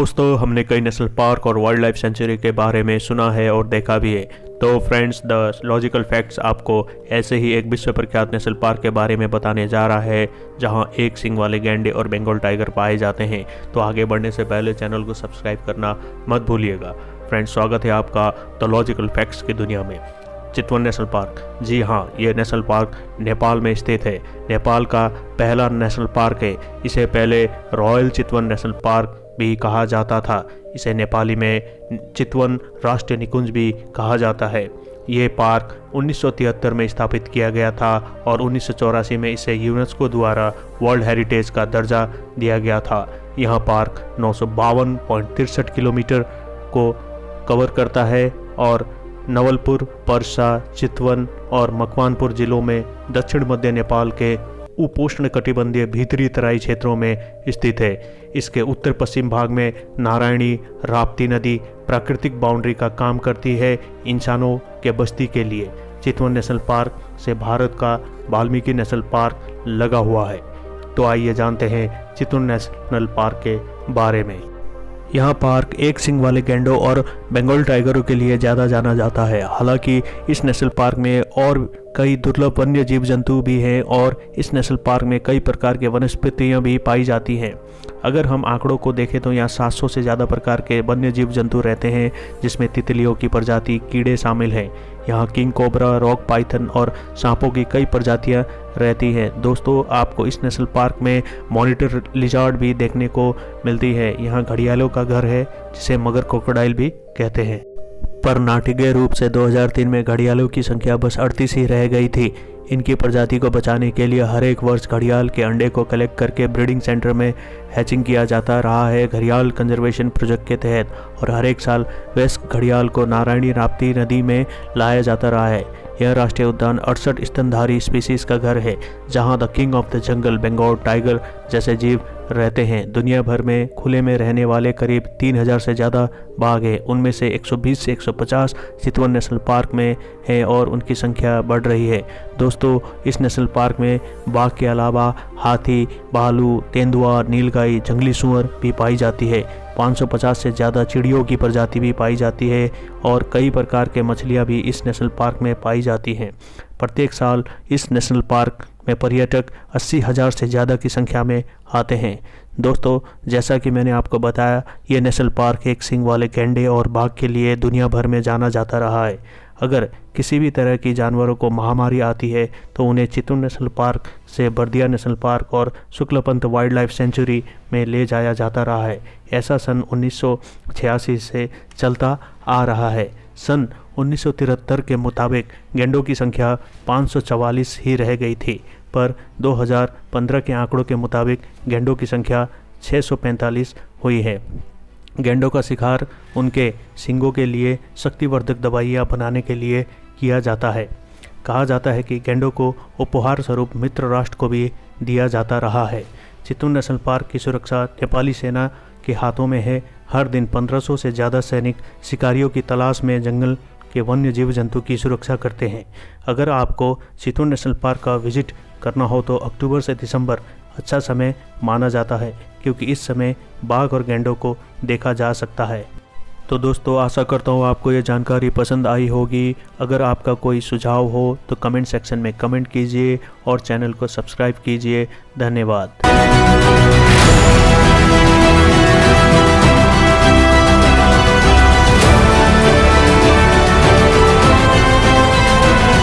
दोस्तों, हमने कई नेशनल पार्क और वाइल्ड लाइफ सेंचुरी के बारे में सुना है और देखा भी है। तो फ्रेंड्स, द लॉजिकल फैक्ट्स आपको ऐसे ही एक विश्व प्रख्यात नेशनल पार्क के बारे में बताने जा रहा है जहां एक सींग वाले गैंडे और बंगाल टाइगर पाए जाते हैं। तो आगे बढ़ने से पहले चैनल को सब्सक्राइब करना मत भूलिएगा। फ्रेंड्स, स्वागत है आपका द लॉजिकल फैक्ट्स की दुनिया में। चितवन नेशनल पार्क, जी हाँ, ये नेशनल पार्क नेपाल में स्थित है। नेपाल का पहला नेशनल पार्क है। इसे पहले रॉयल चितवन नेशनल पार्क भी कहा जाता था। इसे नेपाली में चितवन राष्ट्रीय निकुंज भी कहा जाता है। ये पार्क 1973 में स्थापित किया गया था और 1984 में इसे यूनेस्को द्वारा वर्ल्ड हेरिटेज का दर्जा दिया गया था। यह पार्क 952.63 किलोमीटर को कवर करता है और नवलपुर, पर्सा, चितवन और मकवानपुर जिलों में दक्षिण मध्य नेपाल के उपोष्ण कटिबंधीय भीतरी तराई क्षेत्रों में स्थित है। इसके उत्तर पश्चिम भाग में नारायणी राप्ती नदी प्राकृतिक बाउंड्री का काम करती है इंसानों के बस्ती के लिए। चितवन नेशनल पार्क से भारत का वाल्मीकि नेशनल पार्क लगा हुआ है। तो आइए जानते हैं चितवन नेशनल पार्क के बारे में। यह पार्क एक सींग वाले गैंडों और बंगाल टाइगरों के लिए ज़्यादा जाना जाता है। हालांकि इस नेशनल पार्क में और कई दुर्लभ वन्य जीव जंतु भी हैं और इस नेशनल पार्क में कई प्रकार के वनस्पतियां भी पाई जाती हैं। अगर हम आंकड़ों को देखें तो यहाँ 700 से ज़्यादा प्रकार के वन्य जीव जंतु रहते हैं, जिसमें तितलियों की प्रजाति, कीड़े शामिल हैं। यहाँ किंग कोबरा, रॉक पाइथन और सांपों की कई प्रजातियाँ रहती हैं। दोस्तों, आपको इस नेशनल पार्क में मॉनिटर लिजार्ड भी देखने को मिलती है। यहाँ घड़ियालों का घर है, जिसे मगर क्रोकोडाइल भी कहते हैं। पर नाटकीय रूप से 2003 में घड़ियालों की संख्या बस 38 ही रह गई थी। इनकी प्रजाति को बचाने के लिए हर एक वर्ष घड़ियाल के अंडे को कलेक्ट करके ब्रीडिंग सेंटर में हैचिंग किया जाता रहा है घड़ियाल कंजर्वेशन प्रोजेक्ट के तहत, और हर एक साल वयस्क घड़ियाल को नारायणी राप्ती नदी में लाया जाता रहा है। यह राष्ट्रीय उद्यान 68 स्तनधारी स्पीसीज का घर है, जहां the king of the jungle Bengal tiger जैसे जीव रहते हैं। दुनिया भर में खुले में रहने वाले करीब 3000 से ज़्यादा बाघ हैं। उनमें से 120 से 150 चितवन नेशनल पार्क में हैं और उनकी संख्या बढ़ रही है। दोस्तों, इस नेशनल पार्क में बाघ के अलावा हाथी, भालू, तेंदुआ, नीलगाई, जंगली सूअर भी पाई जाती है। 550 से ज़्यादा चिड़ियों की प्रजाति भी पाई जाती है और कई प्रकार के मछलियाँ भी इस नेशनल पार्क में पाई जाती हैं। प्रत्येक साल इस नेशनल पार्क में पर्यटक 80,000 से ज़्यादा की संख्या में आते हैं। दोस्तों, जैसा कि मैंने आपको बताया, ये नेशनल पार्क एक सींग वाले गैंडे और बाघ के लिए दुनिया भर में जाना जाता रहा है। अगर किसी भी तरह की जानवरों को महामारी आती है तो उन्हें चितवन नेशनल पार्क से बर्दिया नेशनल पार्क और शुक्लपंत वाइल्ड लाइफ सेंचुरी में ले जाया जाता रहा है। ऐसा सन 1986 से चलता आ रहा है। सन 1973 के मुताबिक गैंडों की संख्या 544 ही रह गई थी, पर 2015 के आंकड़ों के मुताबिक गैंडों की संख्या 645 हुई है। गैंडों का शिकार उनके सींगों के लिए शक्तिवर्धक दवाइयाँ बनाने के लिए किया जाता है। कहा जाता है कि गैंडों को उपहार स्वरूप मित्र राष्ट्र को भी दिया जाता रहा है। चितवन नेशनल पार्क की सुरक्षा नेपाली सेना के हाथों में है। हर दिन 1500 से ज़्यादा सैनिक शिकारियों की तलाश में जंगल के वन्य जीव जंतु की सुरक्षा करते हैं। अगर आपको चितवन नेशनल पार्क का विजिट करना हो तो अक्टूबर से दिसंबर अच्छा समय माना जाता है, क्योंकि इस समय बाघ और गैंडों को देखा जा सकता है। तो दोस्तों, आशा करता हूँ आपको ये जानकारी पसंद आई होगी। अगर आपका कोई सुझाव हो तो कमेंट सेक्शन में कमेंट कीजिए और चैनल को सब्सक्राइब कीजिए। धन्यवाद।